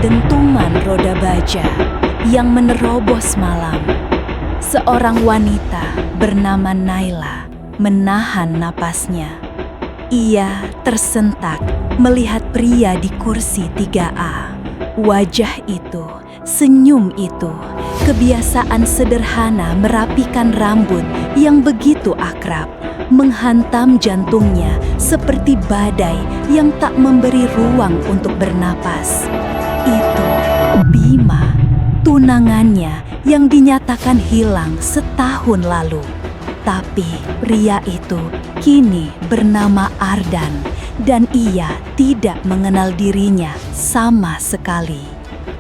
dentuman roda baja yang menerobos malam. Seorang wanita bernama Naila menahan napasnya. Ia tersentak melihat pria di kursi 3A. Wajah itu, senyum itu, kebiasaan sederhana merapikan rambut yang begitu akrab, menghantam jantungnya seperti badai yang tak memberi ruang untuk bernapas. Itu Bima, tunangannya yang dinyatakan hilang setahun lalu. Tapi pria itu kini bernama Ardan dan ia tidak mengenal dirinya sama sekali.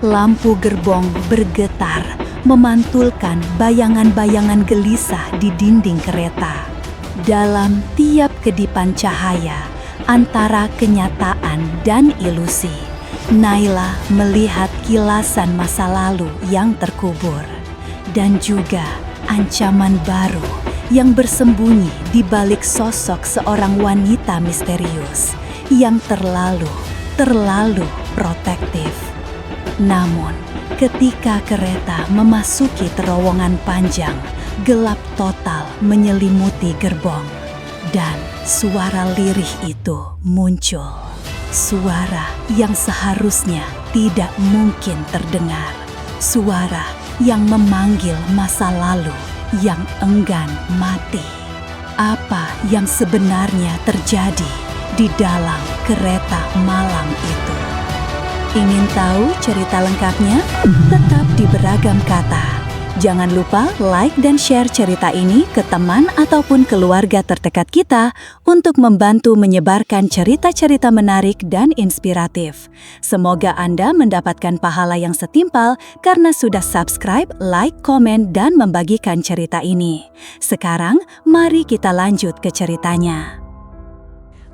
Lampu gerbong bergetar, memantulkan bayangan-bayangan gelisah di dinding kereta. Dalam tiap kedipan cahaya antara kenyataan dan ilusi, Naila melihat kilasan masa lalu yang terkubur dan juga ancaman baru yang bersembunyi di balik sosok seorang wanita misterius yang terlalu protektif. Namun, ketika kereta memasuki terowongan panjang, gelap total menyelimuti gerbong dan suara lirih itu muncul. Suara yang seharusnya tidak mungkin terdengar. Suara yang memanggil masa lalu yang enggan mati. Apa yang sebenarnya terjadi di dalam kereta malam itu? Ingin tahu cerita lengkapnya? Tetap di Beragam Kata. Jangan lupa like dan share cerita ini ke teman ataupun keluarga terdekat kita untuk membantu menyebarkan cerita-cerita menarik dan inspiratif. Semoga Anda mendapatkan pahala yang setimpal karena sudah subscribe, like, komen, dan membagikan cerita ini. Sekarang, mari kita lanjut ke ceritanya.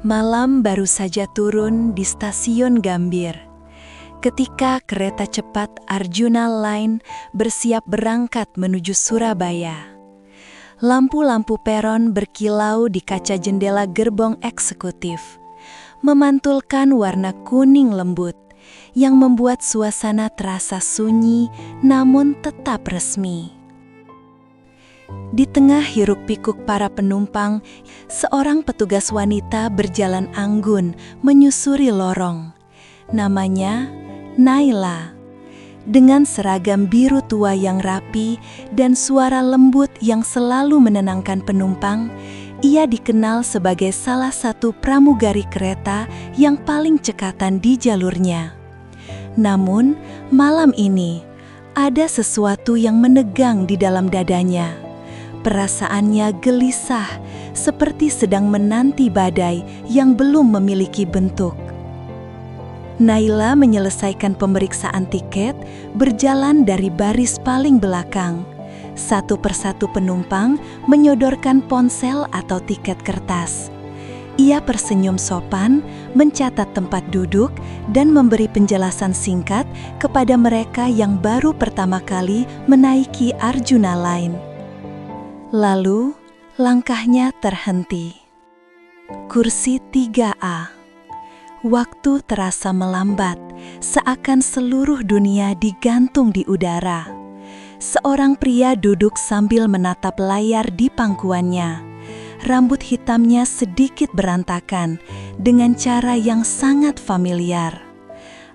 Malam baru saja turun di stasiun Gambir. Ketika kereta cepat Arjuna Line bersiap berangkat menuju Surabaya. Lampu-lampu peron berkilau di kaca jendela gerbong eksekutif, memantulkan warna kuning lembut yang membuat suasana terasa sunyi namun tetap resmi. Di tengah hiruk-pikuk para penumpang, seorang petugas wanita berjalan anggun menyusuri lorong. Namanya Naila. Dengan seragam biru tua yang rapi dan suara lembut yang selalu menenangkan penumpang, ia dikenal sebagai salah satu pramugari kereta yang paling cekatan di jalurnya. Namun, malam ini ada sesuatu yang menegang di dalam dadanya. Perasaannya gelisah, seperti sedang menanti badai yang belum memiliki bentuk. Naila menyelesaikan pemeriksaan tiket, berjalan dari baris paling belakang. Satu persatu penumpang menyodorkan ponsel atau tiket kertas. Ia tersenyum sopan, mencatat tempat duduk, dan memberi penjelasan singkat kepada mereka yang baru pertama kali menaiki Arjuna Line. Lalu, langkahnya terhenti. Kursi 3A. Waktu terasa melambat, seakan seluruh dunia digantung di udara. Seorang pria duduk sambil menatap layar di pangkuannya. Rambut hitamnya sedikit berantakan, dengan cara yang sangat familiar.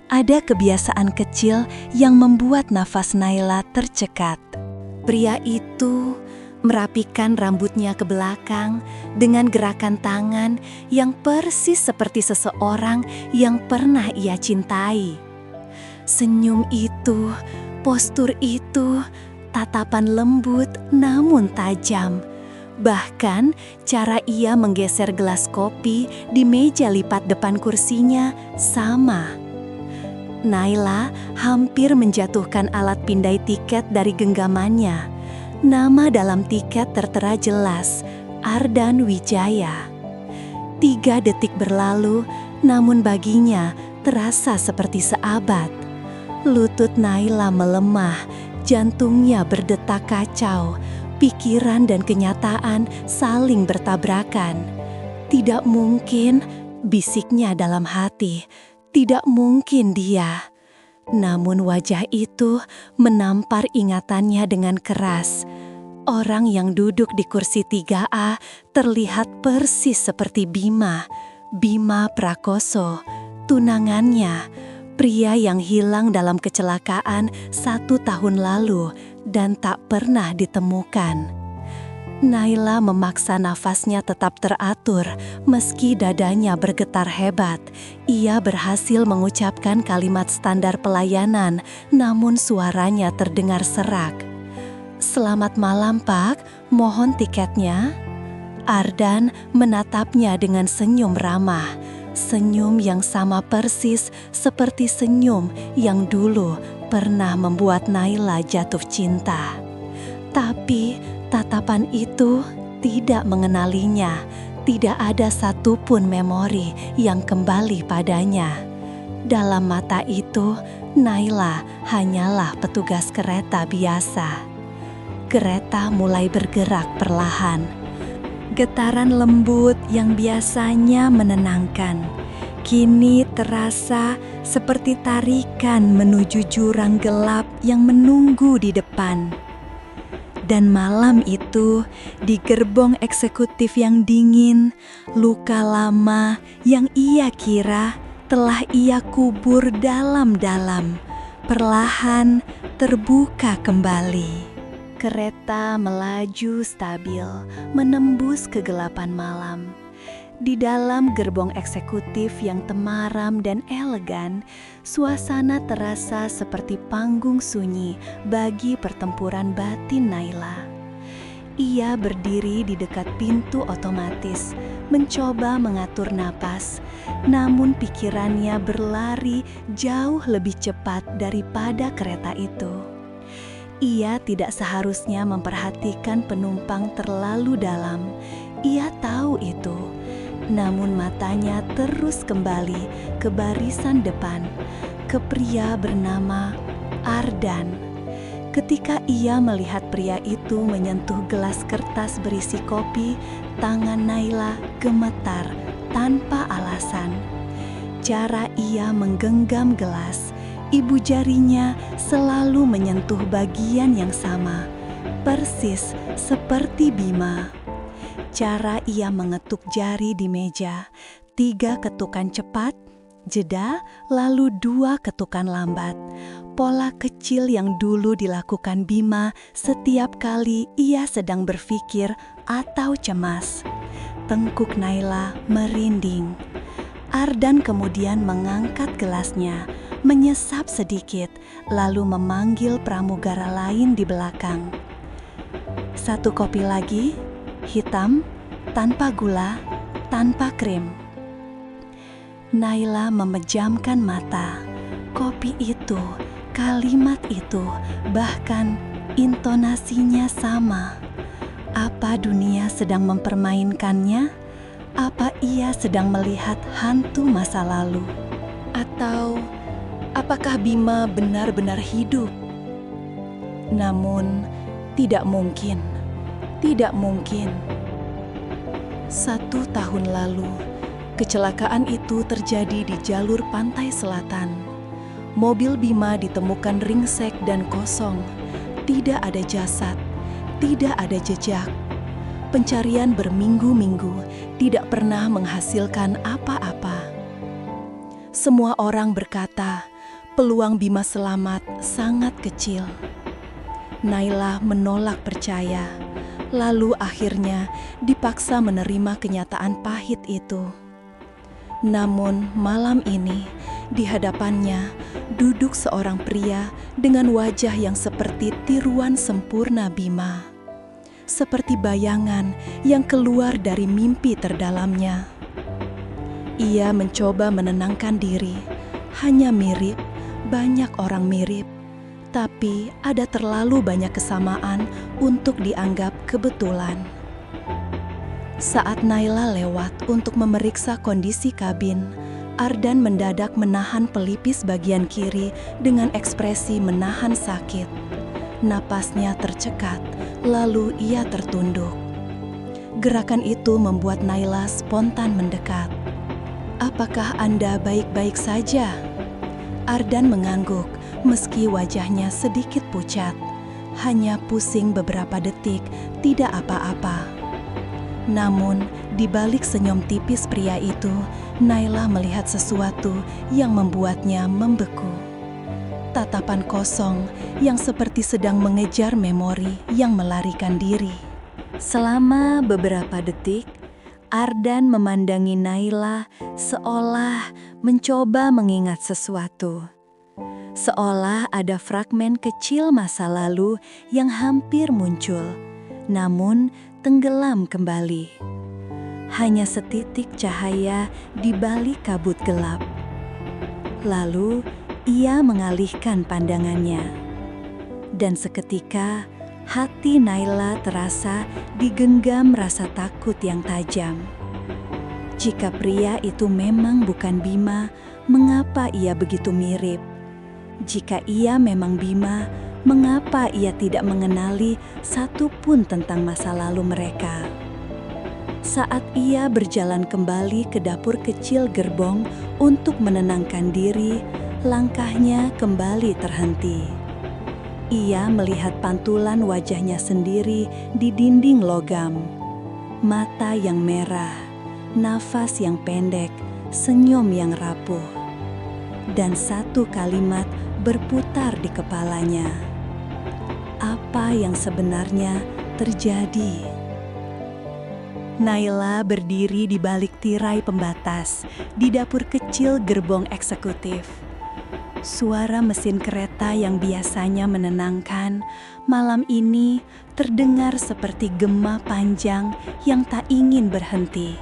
Ada kebiasaan kecil yang membuat nafas Naila tercekat. Pria itu merapikan rambutnya ke belakang dengan gerakan tangan yang persis seperti seseorang yang pernah ia cintai. Senyum itu, postur itu, tatapan lembut namun tajam. Bahkan cara ia menggeser gelas kopi di meja lipat depan kursinya sama. Naila hampir menjatuhkan alat pindai tiket dari genggamannya. Nama dalam tiket tertera jelas, Ardan Wijaya. 3 detik berlalu, namun baginya terasa seperti seabad. Lutut Naila melemah, jantungnya berdetak kacau, pikiran dan kenyataan saling bertabrakan. Tidak mungkin, bisiknya dalam hati, tidak mungkin dia. Namun wajah itu menampar ingatannya dengan keras. Orang yang duduk di kursi 3A terlihat persis seperti Bima Prakoso, tunangannya, pria yang hilang dalam kecelakaan 1 tahun lalu dan tak pernah ditemukan. Naila memaksa nafasnya tetap teratur meski dadanya bergetar hebat. Ia berhasil mengucapkan kalimat standar pelayanan, namun suaranya terdengar serak. "Selamat malam, Pak. Mohon tiketnya." Ardan menatapnya dengan senyum ramah. Senyum yang sama persis seperti senyum yang dulu pernah membuat Naila jatuh cinta. Tapi tatapan itu tidak mengenalinya. Tidak ada satupun memori yang kembali padanya. Dalam mata itu, Naila hanyalah petugas kereta biasa. Kereta mulai bergerak perlahan. Getaran lembut yang biasanya menenangkan, kini terasa seperti tarikan menuju jurang gelap yang menunggu di depan. Dan malam itu, di gerbong eksekutif yang dingin, luka lama yang ia kira telah ia kubur dalam-dalam, perlahan terbuka kembali. Kereta melaju stabil, menembus kegelapan malam. Di dalam gerbong eksekutif yang temaram dan elegan, suasana terasa seperti panggung sunyi bagi pertempuran batin Naila. Ia berdiri di dekat pintu otomatis, mencoba mengatur napas, namun pikirannya berlari jauh lebih cepat daripada kereta itu. Ia tidak seharusnya memperhatikan penumpang terlalu dalam. Ia tahu itu. Namun matanya terus kembali ke barisan depan, ke pria bernama Ardan. Ketika ia melihat pria itu menyentuh gelas kertas berisi kopi, tangan Naila gemetar tanpa alasan. Cara ia menggenggam gelas, ibu jarinya selalu menyentuh bagian yang sama, persis seperti Bima. Cara ia mengetuk jari di meja, 3 ketukan cepat, jeda, lalu 2 ketukan lambat. Pola kecil yang dulu dilakukan Bima setiap kali ia sedang berpikir atau cemas. Tengkuk Naila merinding. Ardan kemudian mengangkat gelasnya, menyesap sedikit, lalu memanggil pramugara lain di belakang. "1 kopi lagi, hitam, tanpa gula, tanpa krim." Naila memejamkan mata. Kopi itu, kalimat itu, bahkan intonasinya sama. Apa dunia sedang mempermainkannya? Apa ia sedang melihat hantu masa lalu? Atau apakah Bima benar-benar hidup? Namun, tidak mungkin. Tidak mungkin. 1 tahun lalu, kecelakaan itu terjadi di jalur pantai selatan. Mobil Bima ditemukan ringsek dan kosong. Tidak ada jasad, tidak ada jejak. Pencarian berminggu-minggu tidak pernah menghasilkan apa-apa. Semua orang berkata, peluang Bima selamat sangat kecil. Naila menolak percaya. Lalu akhirnya dipaksa menerima kenyataan pahit itu. Namun malam ini di hadapannya duduk seorang pria dengan wajah yang seperti tiruan sempurna Bima. Seperti bayangan yang keluar dari mimpi terdalamnya. Ia mencoba menenangkan diri. Hanya mirip, banyak orang mirip. Tapi ada terlalu banyak kesamaan untuk dianggap kebetulan. Saat Naila lewat untuk memeriksa kondisi kabin, Ardan mendadak menahan pelipis bagian kiri dengan ekspresi menahan sakit. Napasnya tercekat, lalu ia tertunduk. Gerakan itu membuat Naila spontan mendekat. "Apakah Anda baik-baik saja?" Ardan mengangguk, meski wajahnya sedikit pucat. Hanya pusing beberapa detik, tidak apa-apa. Namun, di balik senyum tipis pria itu, Naila melihat sesuatu yang membuatnya membeku. Tatapan kosong yang seperti sedang mengejar memori yang melarikan diri. Selama beberapa detik, Ardan memandangi Naila seolah mencoba mengingat sesuatu. Seolah ada fragmen kecil masa lalu yang hampir muncul, namun tenggelam kembali. Hanya setitik cahaya di balik kabut gelap. Lalu ia mengalihkan pandangannya. Dan seketika hati Naila terasa digenggam rasa takut yang tajam. Jika pria itu memang bukan Bima, mengapa ia begitu mirip? Jika ia memang Bima, mengapa ia tidak mengenali satu pun tentang masa lalu mereka? Saat ia berjalan kembali ke dapur kecil gerbong untuk menenangkan diri, langkahnya kembali terhenti. Ia melihat pantulan wajahnya sendiri di dinding logam. Mata yang merah, nafas yang pendek, senyum yang rapuh. Dan satu kalimat berputar di kepalanya. Apa yang sebenarnya terjadi? Naila berdiri di balik tirai pembatas di dapur kecil gerbong eksekutif. Suara mesin kereta yang biasanya menenangkan, malam ini terdengar seperti gema panjang yang tak ingin berhenti.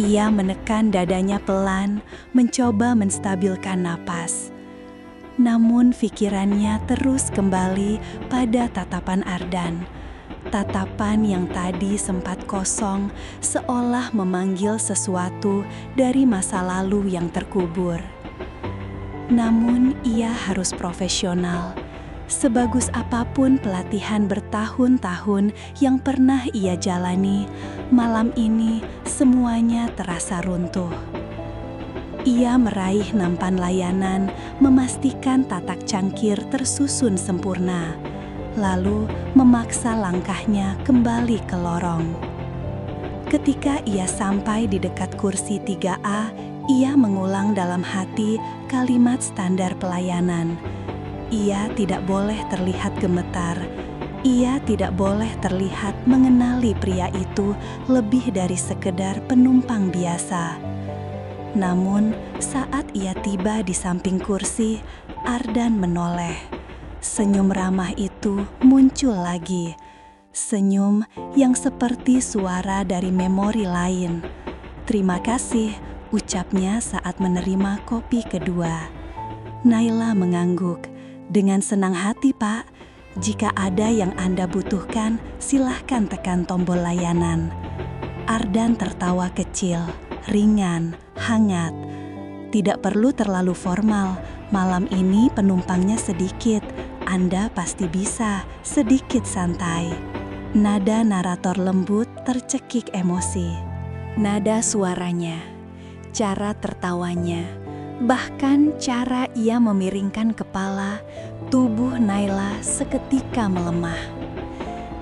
Ia menekan dadanya pelan, mencoba menstabilkan napas. Namun pikirannya terus kembali pada tatapan Ardan. Tatapan yang tadi sempat kosong, seolah memanggil sesuatu dari masa lalu yang terkubur. Namun ia harus profesional. Sebagus apapun pelatihan bertahun-tahun yang pernah ia jalani, malam ini semuanya terasa runtuh. Ia meraih nampan layanan, memastikan tatak cangkir tersusun sempurna, lalu memaksa langkahnya kembali ke lorong. Ketika ia sampai di dekat kursi 3A, ia mengulang dalam hati kalimat standar pelayanan. Ia tidak boleh terlihat gemetar. Ia tidak boleh terlihat mengenali pria itu lebih dari sekedar penumpang biasa. Namun, saat ia tiba di samping kursi, Ardan menoleh. Senyum ramah itu muncul lagi. Senyum yang seperti suara dari memori lain. "Terima kasih," ucapnya saat menerima kopi kedua. Naila mengangguk. "Dengan senang hati, Pak. Jika ada yang Anda butuhkan, silahkan tekan tombol layanan." Ardan tertawa kecil, ringan, hangat. "Tidak perlu terlalu formal. Malam ini penumpangnya sedikit. Anda pasti bisa, sedikit santai." Nada narator lembut tercekik emosi. Nada suaranya, cara tertawanya, bahkan cara ia memiringkan kepala, tubuh Naila seketika melemah.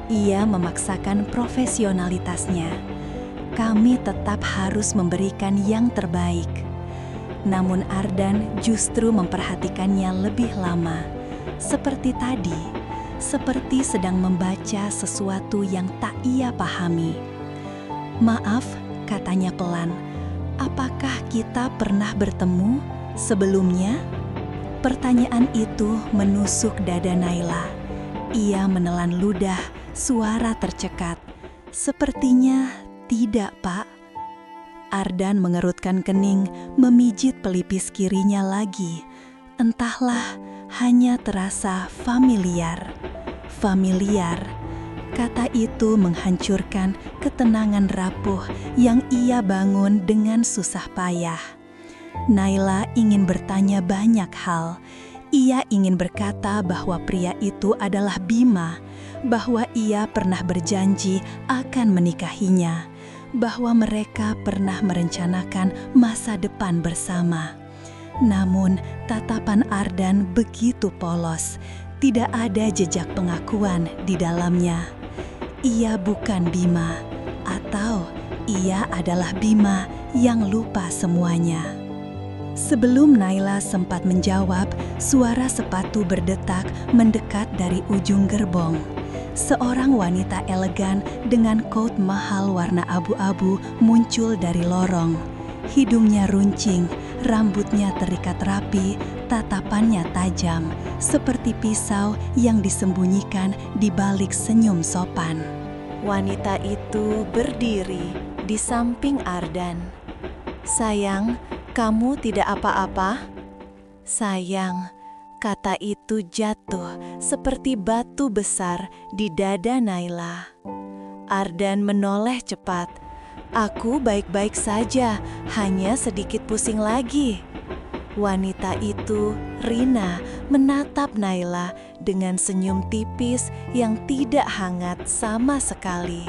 Ia memaksakan profesionalitasnya. "Kami tetap harus memberikan yang terbaik." Namun Ardan justru memperhatikannya lebih lama. Seperti tadi, seperti sedang membaca sesuatu yang tak ia pahami. "Maaf," katanya pelan, "apakah kita pernah bertemu sebelumnya?" Pertanyaan itu menusuk dada Naila. Ia menelan ludah, suara tercekat. "Sepertinya tidak, Pak." Ardan mengerutkan kening, memijit pelipis kirinya lagi. Entahlah, hanya terasa familiar. Familiar. Kata itu menghancurkan ketenangan rapuh yang ia bangun dengan susah payah. Naila ingin bertanya banyak hal. Ia ingin berkata bahwa pria itu adalah Bima, bahwa ia pernah berjanji akan menikahinya, bahwa mereka pernah merencanakan masa depan bersama. Namun, tatapan Ardan begitu polos, tidak ada jejak pengakuan di dalamnya. Ia bukan Bima, atau ia adalah Bima yang lupa semuanya. Sebelum Naila sempat menjawab, suara sepatu berdetak mendekat dari ujung gerbong. Seorang wanita elegan dengan coat mahal warna abu-abu muncul dari lorong. Hidungnya runcing, rambutnya terikat rapi, tatapannya tajam, seperti pisau yang disembunyikan di balik senyum sopan. Wanita itu berdiri di samping Ardan. "Sayang, kamu tidak apa-apa?" "Sayang," kata itu jatuh seperti batu besar di dada Naila. Ardan menoleh cepat. "Aku baik-baik saja, hanya sedikit pusing lagi." Wanita itu, Rina, menatap Naila dengan senyum tipis yang tidak hangat sama sekali.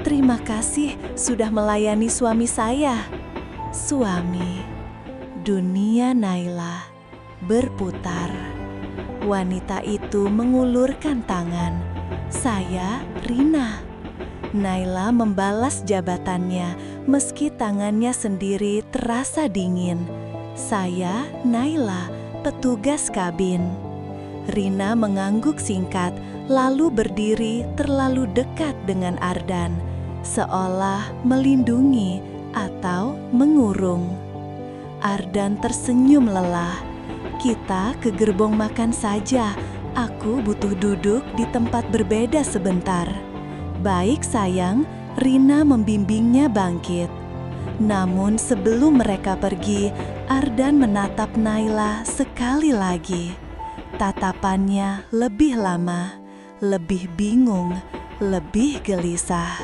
"Terima kasih sudah melayani suami saya." Suami. Dunia Naila berputar. Wanita itu mengulurkan tangan. "Saya Rina." Naila membalas jabatannya meski tangannya sendiri terasa dingin. "Saya Naila, petugas kabin." Rina mengangguk singkat lalu berdiri terlalu dekat dengan Ardan, seolah melindungi atau mengurung. Ardan tersenyum lelah. "Kita ke gerbong makan saja. Aku butuh duduk di tempat berbeda sebentar." "Baik sayang," Rina membimbingnya bangkit. Namun sebelum mereka pergi, Ardan menatap Naila sekali lagi. Tatapannya lebih lama, lebih bingung, lebih gelisah.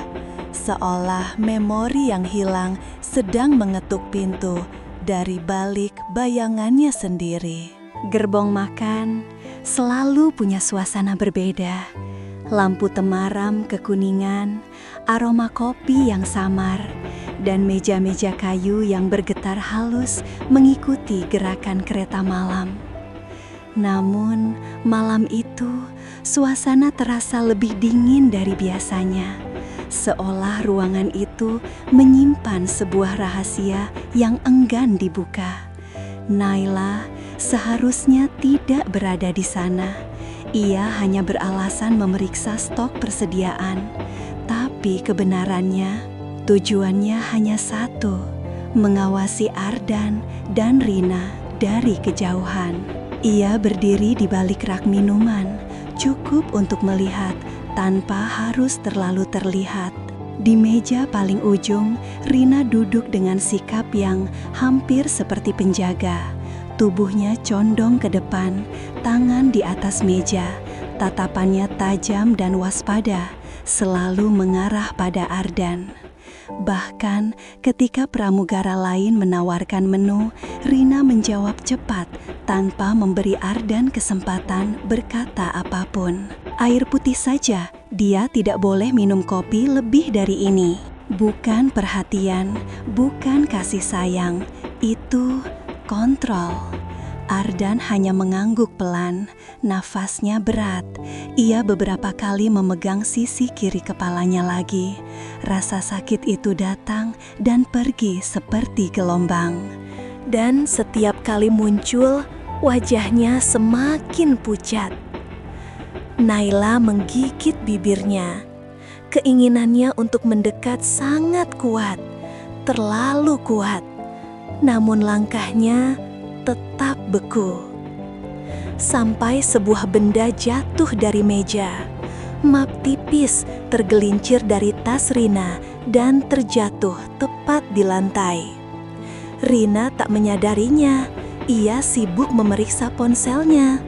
Seolah memori yang hilang sedang mengetuk pintu dari balik bayangannya sendiri. Gerbong makan selalu punya suasana berbeda. Lampu temaram kekuningan, aroma kopi yang samar, dan meja-meja kayu yang bergetar halus mengikuti gerakan kereta malam. Namun, malam itu suasana terasa lebih dingin dari biasanya, seolah ruangan itu menyimpan sebuah rahasia yang enggan dibuka. Naila seharusnya tidak berada di sana. Ia hanya beralasan memeriksa stok persediaan, tapi kebenarannya, tujuannya hanya satu, mengawasi Ardan dan Rina dari kejauhan. Ia berdiri di balik rak minuman, cukup untuk melihat tanpa harus terlalu terlihat. Di meja paling ujung, Rina duduk dengan sikap yang hampir seperti penjaga. Tubuhnya condong ke depan, tangan di atas meja, tatapannya tajam dan waspada, selalu mengarah pada Ardan. Bahkan ketika pramugara lain menawarkan menu, Rina menjawab cepat tanpa memberi Ardan kesempatan berkata apapun. "Air putih saja, dia tidak boleh minum kopi lebih dari ini." Bukan perhatian, bukan kasih sayang, itu kontrol. Ardan hanya mengangguk pelan, nafasnya berat. Ia beberapa kali memegang sisi kiri kepalanya lagi. Rasa sakit itu datang dan pergi seperti gelombang. Dan setiap kali muncul, wajahnya semakin pucat. Naila menggigit bibirnya. Keinginannya untuk mendekat sangat kuat, terlalu kuat. Namun langkahnya tetap beku. Sampai sebuah benda jatuh dari meja. Map tipis tergelincir dari tas Rina dan terjatuh tepat di lantai. Rina tak menyadarinya. Ia sibuk memeriksa ponselnya.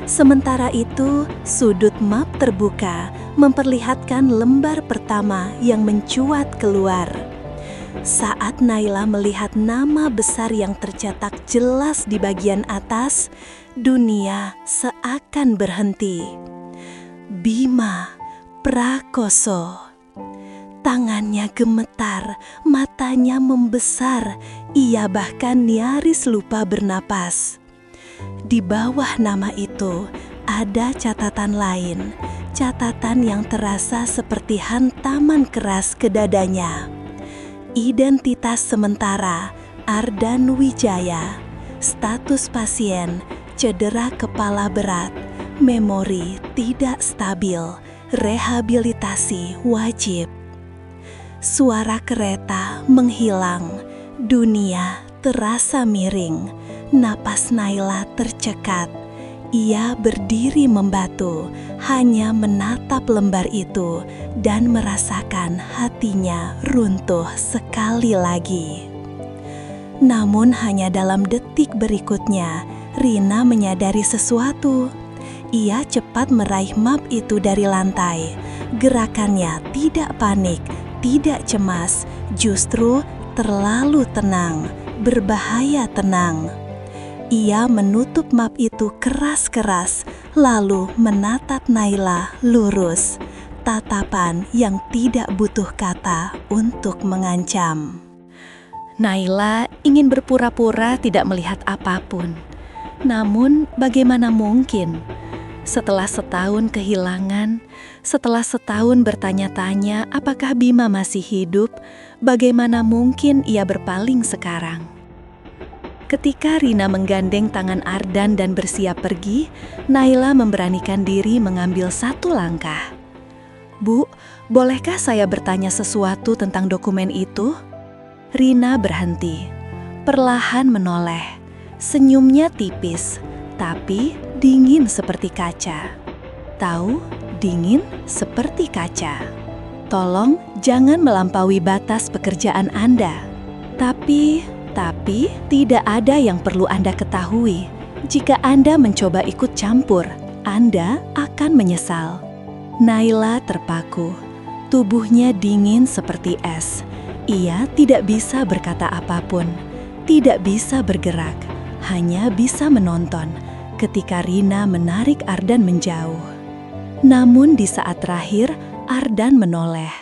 Sementara itu, sudut map terbuka memperlihatkan lembar pertama yang mencuat keluar. Saat Naila melihat nama besar yang tercetak jelas di bagian atas, dunia seakan berhenti. Bima Prakoso. Tangannya gemetar, matanya membesar, ia bahkan nyaris lupa bernapas. Di bawah nama itu ada catatan lain, catatan yang terasa seperti hantaman keras ke dadanya. Identitas sementara Ardan Wijaya, status pasien cedera kepala berat, memori tidak stabil, rehabilitasi wajib. Suara kereta menghilang, dunia terasa miring, napas Naila tercekat. Ia berdiri membatu, hanya menatap lembar itu dan merasakan hatinya runtuh sekali lagi. Namun hanya dalam detik berikutnya, Rina menyadari sesuatu. Ia cepat meraih map itu dari lantai. Gerakannya tidak panik, tidak cemas, justru terlalu tenang, berbahaya tenang. Ia menutup map itu keras-keras, lalu menatap Naila lurus. Tatapan yang tidak butuh kata untuk mengancam. Naila ingin berpura-pura tidak melihat apapun. Namun bagaimana mungkin? Setelah setahun kehilangan, setelah setahun bertanya-tanya apakah Bima masih hidup, bagaimana mungkin ia berpaling sekarang? Ketika Rina menggandeng tangan Ardan dan bersiap pergi, Naila memberanikan diri mengambil satu langkah. "Bu, bolehkah saya bertanya sesuatu tentang dokumen itu?" Rina berhenti, perlahan menoleh. Senyumnya tipis, tapi dingin seperti kaca. Tahu, dingin seperti kaca. "Tolong jangan melampaui batas pekerjaan Anda." Tapi tidak ada yang perlu Anda ketahui. Jika Anda mencoba ikut campur, Anda akan menyesal. Naila terpaku. Tubuhnya dingin seperti es. Ia tidak bisa berkata apapun, tidak bisa bergerak, hanya bisa menonton ketika Rina menarik Ardan menjauh. Namun di saat terakhir, Ardan menoleh.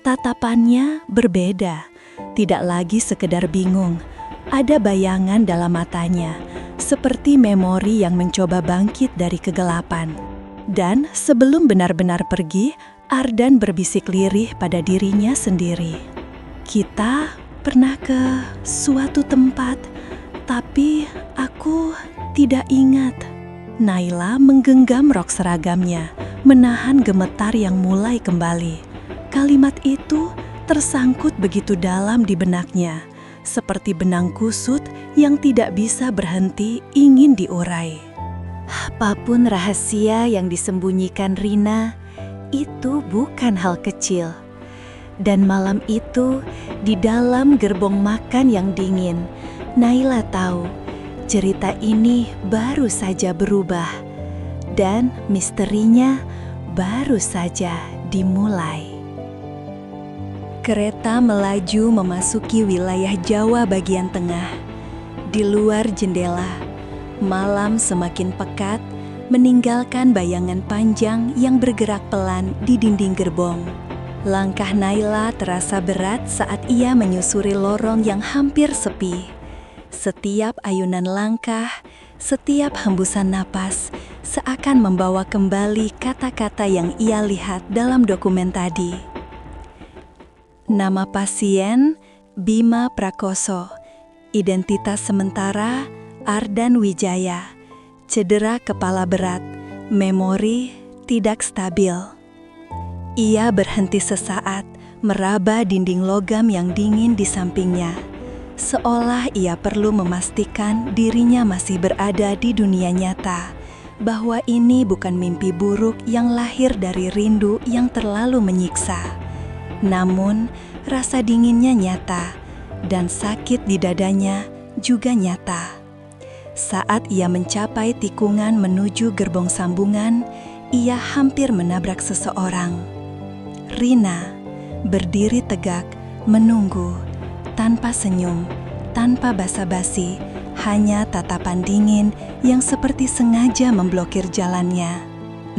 Tatapannya berbeda. Tidak lagi sekedar bingung, ada bayangan dalam matanya, seperti memori yang mencoba bangkit dari kegelapan. Dan sebelum benar-benar pergi, Ardan berbisik lirih pada dirinya sendiri. "Kita pernah ke suatu tempat, tapi aku tidak ingat." Naila menggenggam rok seragamnya, menahan gemetar yang mulai kembali. Kalimat itu tersangkut begitu dalam di benaknya, seperti benang kusut yang tidak bisa berhenti ingin diurai. Apapun rahasia yang disembunyikan Rina, itu bukan hal kecil. Dan malam itu, di dalam gerbong makan yang dingin, Naila tahu cerita ini baru saja berubah. Dan misterinya baru saja dimulai. Kereta melaju memasuki wilayah Jawa bagian tengah. Di luar jendela, malam semakin pekat, meninggalkan bayangan panjang yang bergerak pelan di dinding gerbong. Langkah Naila terasa berat saat ia menyusuri lorong yang hampir sepi. Setiap ayunan langkah, setiap hembusan napas, seakan membawa kembali kata-kata yang ia lihat dalam dokumen tadi. Nama pasien Bima Prakoso, identitas sementara Ardan Wijaya, cedera kepala berat, memori tidak stabil. Ia berhenti sesaat, meraba dinding logam yang dingin di sampingnya, seolah ia perlu memastikan dirinya masih berada di dunia nyata, bahwa ini bukan mimpi buruk yang lahir dari rindu yang terlalu menyiksa. Namun, rasa dinginnya nyata, dan sakit di dadanya juga nyata. Saat ia mencapai tikungan menuju gerbong sambungan, ia hampir menabrak seseorang. Rina berdiri tegak, menunggu, tanpa senyum, tanpa basa-basi, hanya tatapan dingin yang seperti sengaja memblokir jalannya.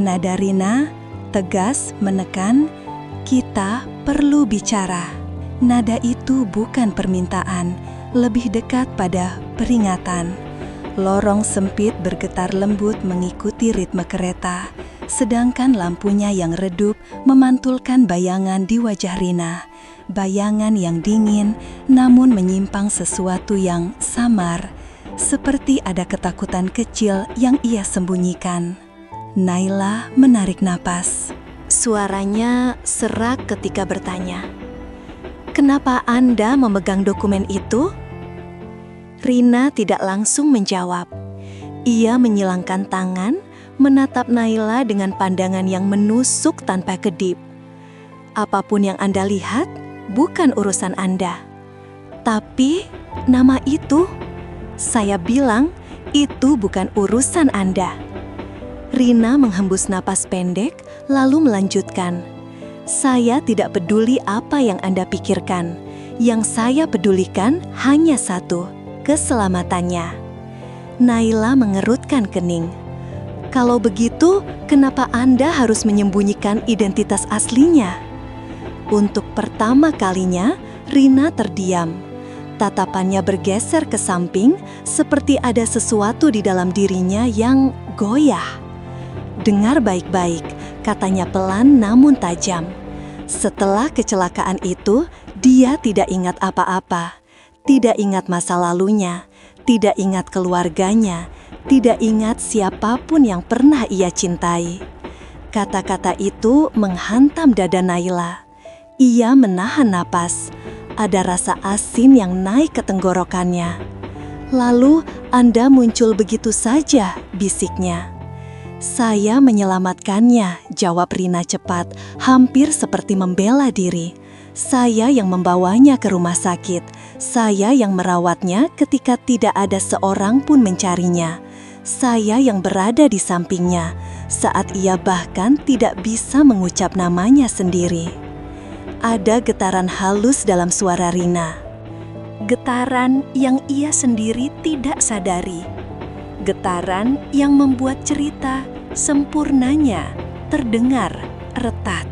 Nada Rina tegas menekan, Kita perlu bicara. Nada itu bukan permintaan, lebih dekat pada peringatan. Lorong sempit bergetar lembut mengikuti ritme kereta, sedangkan lampunya yang redup memantulkan bayangan di wajah Rina. Bayangan yang dingin namun menyimpang sesuatu yang samar, seperti ada ketakutan kecil yang ia sembunyikan. Naila menarik napas. Suaranya serak ketika bertanya, "Kenapa Anda memegang dokumen itu?" Rina tidak langsung menjawab. Ia menyilangkan tangan, menatap Naila dengan pandangan yang menusuk tanpa kedip. "Apapun yang Anda lihat, bukan urusan Anda. Tapi, nama itu, saya bilang, itu bukan urusan Anda." Rina menghembus napas pendek, lalu melanjutkan, "Saya tidak peduli apa yang Anda pikirkan. Yang saya pedulikan hanya satu, keselamatannya." Naila mengerutkan kening. "Kalau begitu, kenapa Anda harus menyembunyikan identitas aslinya?" Untuk pertama kalinya, Rina terdiam. Tatapannya bergeser ke samping, seperti ada sesuatu di dalam dirinya yang goyah. "Dengar baik-baik," katanya pelan namun tajam. Setelah kecelakaan itu, dia tidak ingat apa-apa. Tidak ingat masa lalunya, tidak ingat keluarganya, tidak ingat siapapun yang pernah ia cintai. Kata-kata itu menghantam dada Naila. Ia menahan napas. Ada rasa asin yang naik ke tenggorokannya. "Lalu Anda muncul begitu saja," bisiknya. "Saya menyelamatkannya," jawab Rina cepat, hampir seperti membela diri. "Saya yang membawanya ke rumah sakit. Saya yang merawatnya ketika tidak ada seorang pun mencarinya. Saya yang berada di sampingnya saat ia bahkan tidak bisa mengucap namanya sendiri." Ada getaran halus dalam suara Rina. Getaran yang ia sendiri tidak sadari. Getaran yang membuat cerita sempurnanya terdengar retat.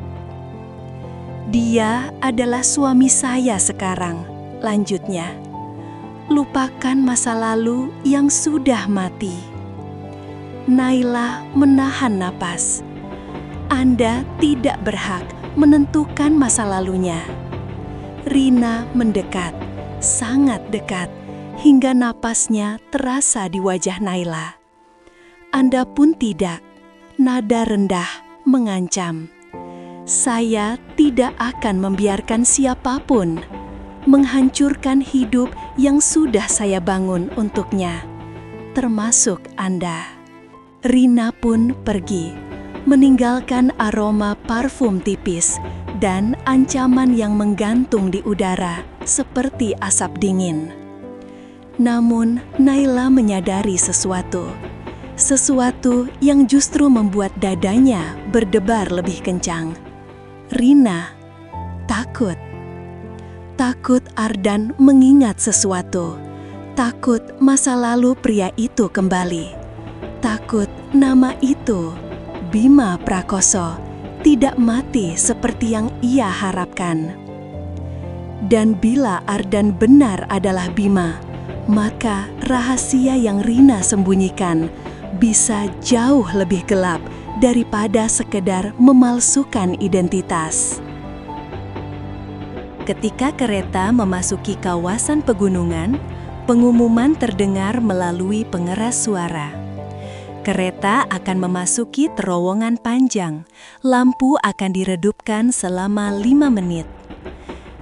"Dia adalah suami saya sekarang," lanjutnya. "Lupakan masa lalu yang sudah mati." Naila menahan napas. "Anda tidak berhak menentukan masa lalunya." Rina mendekat, sangat dekat, hingga napasnya terasa di wajah Naila. "Anda pun tidak." Nada rendah mengancam. "Saya tidak akan membiarkan siapapun menghancurkan hidup yang sudah saya bangun untuknya, termasuk Anda." Rina pun pergi, meninggalkan aroma parfum tipis dan ancaman yang menggantung di udara seperti asap dingin. Namun Naila menyadari sesuatu yang justru membuat dadanya berdebar lebih kencang. Rina takut. Takut Ardan mengingat sesuatu. Takut masa lalu pria itu kembali. Takut nama itu, Bima Prakoso, tidak mati seperti yang ia harapkan. Dan bila Ardan benar adalah Bima, maka rahasia yang Rina sembunyikan bisa jauh lebih gelap daripada sekedar memalsukan identitas. Ketika kereta memasuki kawasan pegunungan, pengumuman terdengar melalui pengeras suara. Kereta akan memasuki terowongan panjang. Lampu akan diredupkan selama 5 menit.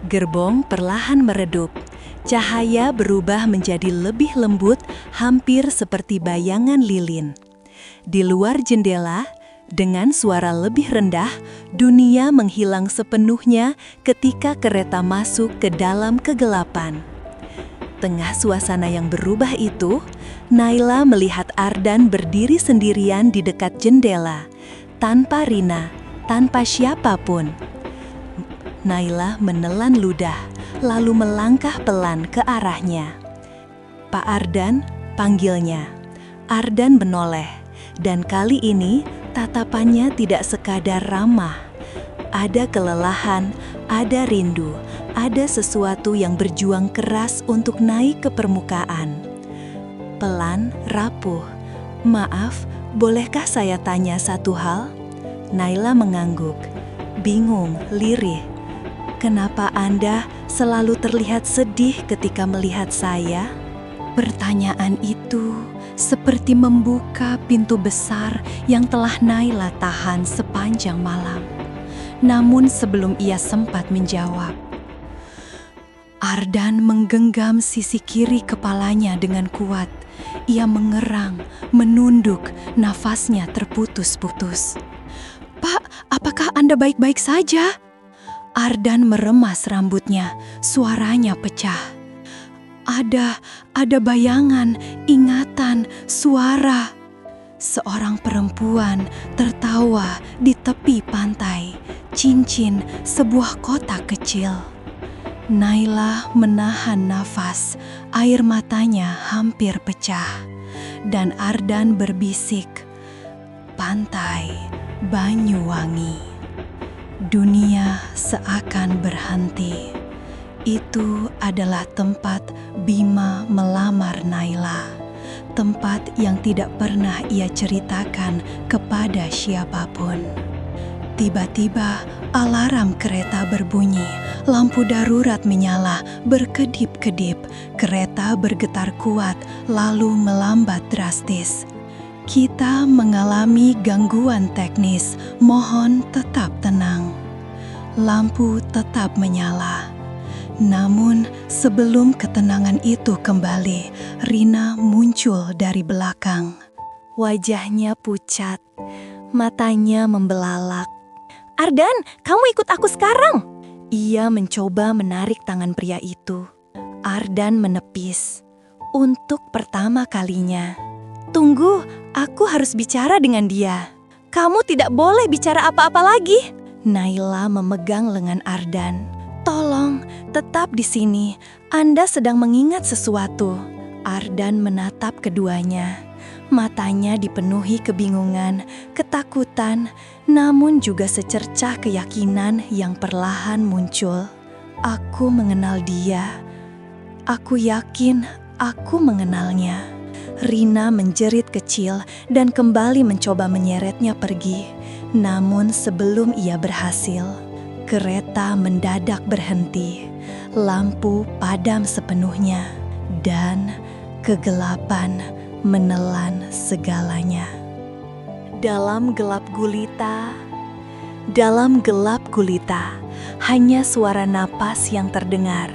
Gerbong perlahan meredup. Cahaya berubah menjadi lebih lembut, hampir seperti bayangan lilin. Di luar jendela, dengan suara lebih rendah, dunia menghilang sepenuhnya ketika kereta masuk ke dalam kegelapan. Tengah suasana yang berubah itu, Naila melihat Ardan berdiri sendirian di dekat jendela, tanpa Rina, tanpa siapapun. Naila menelan ludah, lalu melangkah pelan ke arahnya. "Pak Ardan," panggilnya. Ardan menoleh, dan kali ini tatapannya tidak sekadar ramah. Ada kelelahan, ada rindu, ada sesuatu yang berjuang keras untuk naik ke permukaan. Pelan, rapuh. Maaf, bolehkah saya tanya satu hal? Naila mengangguk, bingung, lirih. Kenapa Anda selalu terlihat sedih ketika melihat saya? Pertanyaan itu seperti membuka pintu besar yang telah Naila tahan sepanjang malam. Namun sebelum ia sempat menjawab, Ardan menggenggam sisi kiri kepalanya dengan kuat. Ia mengerang, menunduk, nafasnya terputus-putus. "Pak, apakah Anda baik-baik saja?" Ardan meremas rambutnya, suaranya pecah. Ada bayangan, ingatan, suara. Seorang perempuan tertawa di tepi pantai, cincin sebuah kota kecil. Naila menahan nafas, air matanya hampir pecah. Dan Ardan berbisik, "Pantai Banyuwangi." Dunia seakan berhenti. Itu adalah tempat Bima melamar Naila. Tempat yang tidak pernah ia ceritakan kepada siapapun. Tiba-tiba alarm kereta berbunyi, lampu darurat menyala, berkedip-kedip, kereta bergetar kuat lalu melambat drastis. "Kita mengalami gangguan teknis, mohon tetap tenang." Lampu tetap menyala. Namun sebelum ketenangan itu kembali, Rina muncul dari belakang. Wajahnya pucat, matanya membelalak. "Ardan, kamu ikut aku sekarang!" Ia mencoba menarik tangan pria itu. Ardan menepis. Untuk pertama kalinya. "Tunggu, aku harus bicara dengan dia." "Kamu tidak boleh bicara apa-apa lagi." Naila memegang lengan Ardan. "Tolong, tetap di sini. Anda sedang mengingat sesuatu." Ardan menatap keduanya. Matanya dipenuhi kebingungan, ketakutan, namun juga secercah keyakinan yang perlahan muncul. "Aku mengenal dia. Aku yakin aku mengenalnya." Rina menjerit kecil dan kembali mencoba menyeretnya pergi. Namun sebelum ia berhasil, kereta mendadak berhenti, lampu padam sepenuhnya, dan kegelapan menelan segalanya. Dalam gelap gulita, hanya suara napas yang terdengar,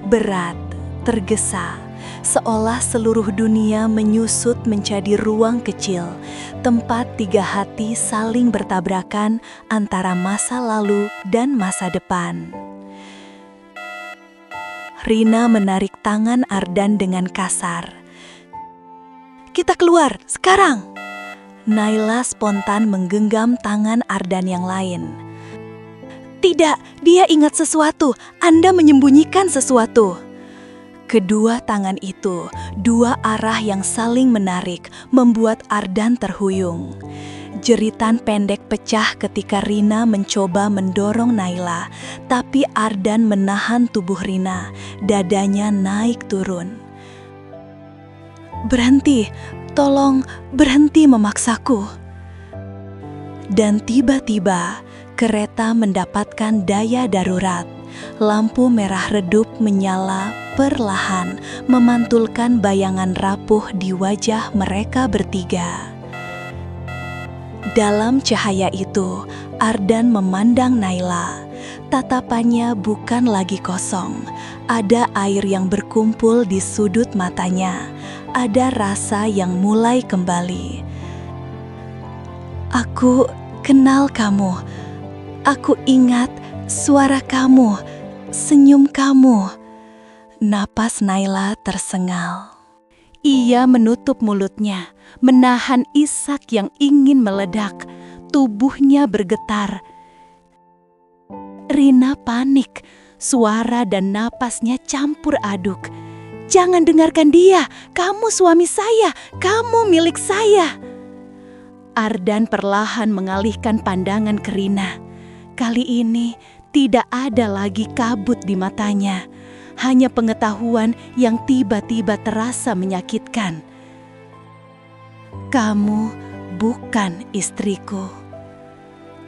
berat, tergesa, seolah seluruh dunia menyusut menjadi ruang kecil, tempat tiga hati saling bertabrakan antara masa lalu dan masa depan. Rina menarik tangan Ardan dengan kasar. "Kita keluar, sekarang!" Naila spontan menggenggam tangan Ardan yang lain. "Tidak, dia ingat sesuatu. Anda menyembunyikan sesuatu." Kedua tangan itu, dua arah yang saling menarik, membuat Ardan terhuyung. Jeritan pendek pecah ketika Rina mencoba mendorong Naila, tapi Ardan menahan tubuh Rina, dadanya naik turun. "Berhenti, tolong berhenti memaksaku." Dan tiba-tiba, kereta mendapatkan daya darurat. Lampu merah redup menyala perlahan, memantulkan bayangan rapuh di wajah mereka bertiga. Dalam cahaya itu, Ardan memandang Naila. Tatapannya bukan lagi kosong. Ada air yang berkumpul di sudut matanya. Ada rasa yang mulai kembali. "Aku kenal kamu. Aku ingat suara kamu, senyum kamu." Napas Naila tersengal. Ia menutup mulutnya, menahan isak yang ingin meledak. Tubuhnya bergetar. Rina panik, suara dan napasnya campur aduk. "Jangan dengarkan dia, kamu suami saya, kamu milik saya." Ardan perlahan mengalihkan pandangan ke Rina. Kali ini tidak ada lagi kabut di matanya, hanya pengetahuan yang tiba-tiba terasa menyakitkan. "Kamu bukan istriku."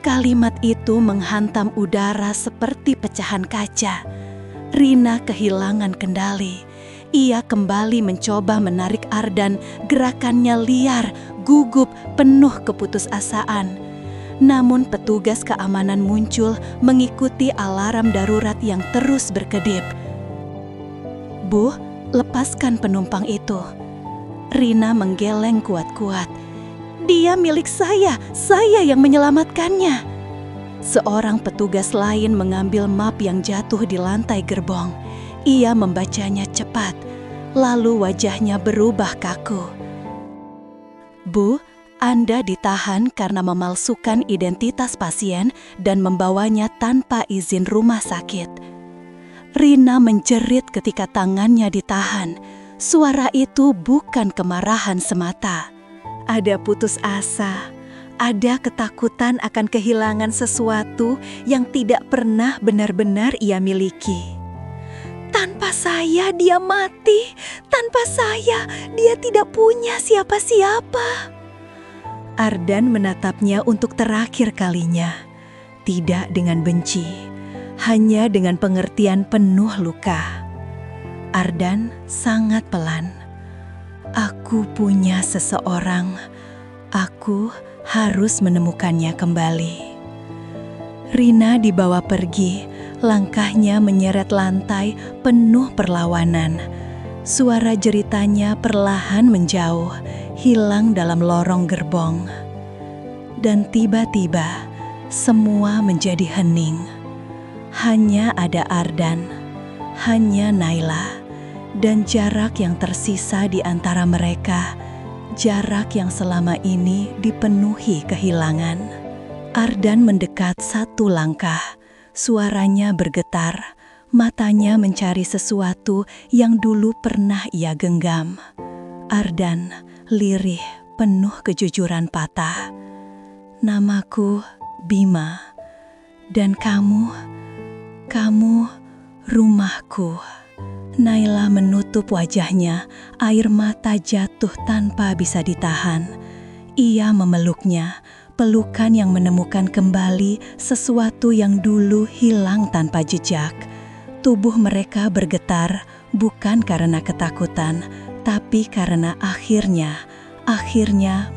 Kalimat itu menghantam udara seperti pecahan kaca. Rina kehilangan kendali. Ia kembali mencoba menarik Ardan, gerakannya liar, gugup, penuh keputusasaan. Namun petugas keamanan muncul mengikuti alarm darurat yang terus berkedip. "Bu, lepaskan penumpang itu." Rina menggeleng kuat-kuat. "Dia milik saya yang menyelamatkannya." Seorang petugas lain mengambil map yang jatuh di lantai gerbong. Ia membacanya cepat, lalu wajahnya berubah kaku. "Bu, Anda ditahan karena memalsukan identitas pasien dan membawanya tanpa izin rumah sakit." Rina menjerit ketika tangannya ditahan. Suara itu bukan kemarahan semata. Ada putus asa, ada ketakutan akan kehilangan sesuatu yang tidak pernah benar-benar ia miliki. "Tanpa saya dia mati, tanpa saya dia tidak punya siapa-siapa." Ardan menatapnya untuk terakhir kalinya, tidak dengan benci, hanya dengan pengertian penuh luka. Ardan sangat pelan. "Aku punya seseorang, aku harus menemukannya kembali." Rina dibawa pergi, langkahnya menyeret lantai penuh perlawanan. Suara jeritanya perlahan menjauh, hilang dalam lorong gerbong. Dan tiba-tiba, semua menjadi hening. Hanya ada Ardan, hanya Naila, dan jarak yang tersisa di antara mereka, jarak yang selama ini dipenuhi kehilangan. Ardan mendekat satu langkah, suaranya bergetar, matanya mencari sesuatu yang dulu pernah ia genggam. Ardan, lirih, penuh kejujuran patah. "Namaku Bima, dan kamu rumahku." Naila menutup wajahnya, air mata jatuh tanpa bisa ditahan. Ia memeluknya, pelukan yang menemukan kembali sesuatu yang dulu hilang tanpa jejak. Tubuh mereka bergetar, bukan karena ketakutan, tapi karena akhirnya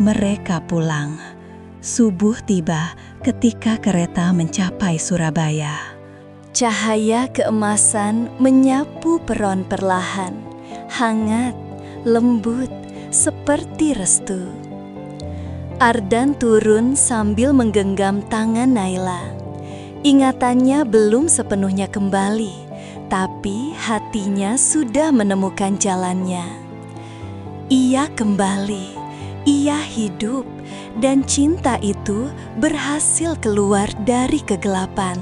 mereka pulang. Subuh tiba ketika kereta mencapai Surabaya. Cahaya keemasan menyapu peron perlahan, hangat, lembut, seperti restu. Ardan turun sambil menggenggam tangan Naila. Ingatannya belum sepenuhnya kembali, tapi hatinya sudah menemukan jalannya. Ia kembali, ia hidup, dan cinta itu berhasil keluar dari kegelapan.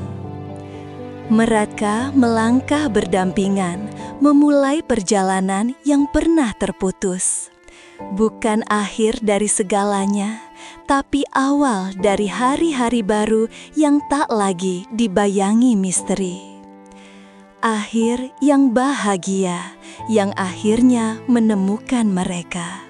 Mereka melangkah berdampingan, memulai perjalanan yang pernah terputus. Bukan akhir dari segalanya, tapi awal dari hari-hari baru yang tak lagi dibayangi misteri. Akhir yang bahagia, yang akhirnya menemukan mereka.